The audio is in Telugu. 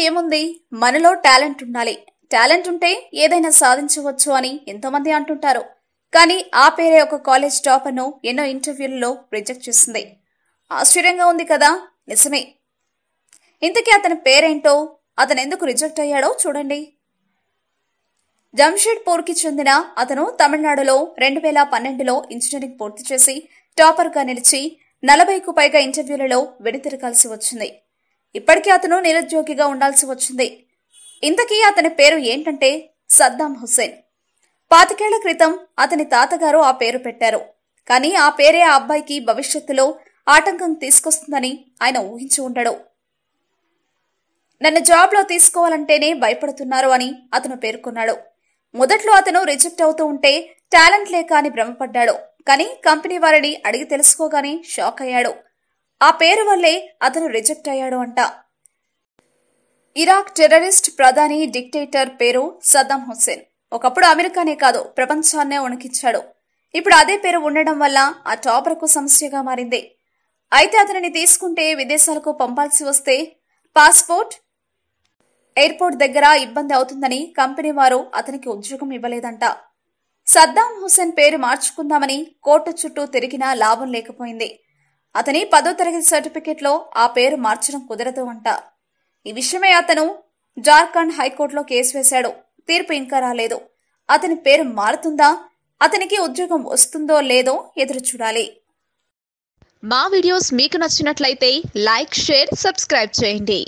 ఏముంది, మనలో టాలెంట్ ఉండాలి, టాలెంట్ ఉంటే ఏదైనా సాధించవచ్చు అని ఎంతోమంది అంటుంటారు. కానీ ఆ పేరే ఒక కాలేజ్ టాపర్ను ఎన్నో ఇంటర్వ్యూలలో రిజెక్ట్ చేసింది. ఆశ్చర్యంగా ఉంది కదా? నిజమే. ఇంతకీ అతని పేరేంటో, అతను ఎందుకు రిజెక్ట్ అయ్యాడో చూడండి. జంషెడ్పూర్కి చెందిన అతను తమిళనాడులో 2012లో ఇంజనీరింగ్ పూర్తి చేసి టాపర్గా నిలిచి 40కు పైగా ఇంటర్వ్యూలలో వెనుతిరగాల్సి వచ్చింది. ఇప్పటికీ అతను నిరుద్యోగిగా ఉండాల్సి వచ్చింది. ఇంతకీ అతని పేరు ఏంటంటే సద్దాం హుస్సేన్. 25 ఏళ్ల క్రితం అతని తాతగారు ఆ పేరు పెట్టారు. కానీ ఆ పేరే ఆ అబ్బాయికి భవిష్యత్తులో ఆటంకం తీసుకొస్తుందని ఆయన ఊహించి ఉండడు. నన్ను జాబ్లో తీసుకోవాలంటేనే భయపడుతున్నారు అని అతను పేర్కొన్నాడు. మొదట్లో అతను రిజెక్ట్ అవుతూ ఉంటే టాలెంట్ లేక అని భ్రమపడ్డాడు. కానీ కంపెనీ వారిని అడిగి తెలుసుకోగానే షాక్ అయ్యాడు. ఆ పేరు వల్లే అతను రిజెక్ట్ అయ్యాడు అంట. ఇరాక్ టెర్రరిస్ట్ ప్రధాని డిక్టేటర్ పేరు సద్దాం హుస్సేన్. ఒకప్పుడు అమెరికానే కాదు, ప్రపంచాన్నే వణికించాడు. ఇప్పుడు అదే పేరు ఉండడం వల్ల ఆ టాపర్కు సమస్యగా మారింది. అయితే అతనిని తీసుకుంటే విదేశాలకు పంపాల్సి వస్తే పాస్పోర్ట్, ఎయిర్పోర్ట్ దగ్గర ఇబ్బంది అవుతుందని కంపెనీ వారు అతనికి ఉద్యోగం ఇవ్వలేదంట. సద్దాం హుస్సేన్ పేరు మార్చుకుందామని కోర్టు చుట్టూ తిరిగినా లాభం లేకపోయింది. అతని 10వ తరగతి సర్టిఫికెట్లో ఆ పేరు మార్చడం కుదరదు అంట. ఈ విషయమై అతను జార్ఖండ్ హైకోర్టులో కేసు వేశాడు. తీర్పు ఇంకా రాలేదు. అతని పేరు మారుతుందా, అతనికి ఉద్యోగం వస్తుందో లేదో ఎదురు చూడాలి. మా వీడియోస్ మీకు నచ్చినట్లయితే లైక్, షేర్, సబ్స్క్రైబ్ చేయండి.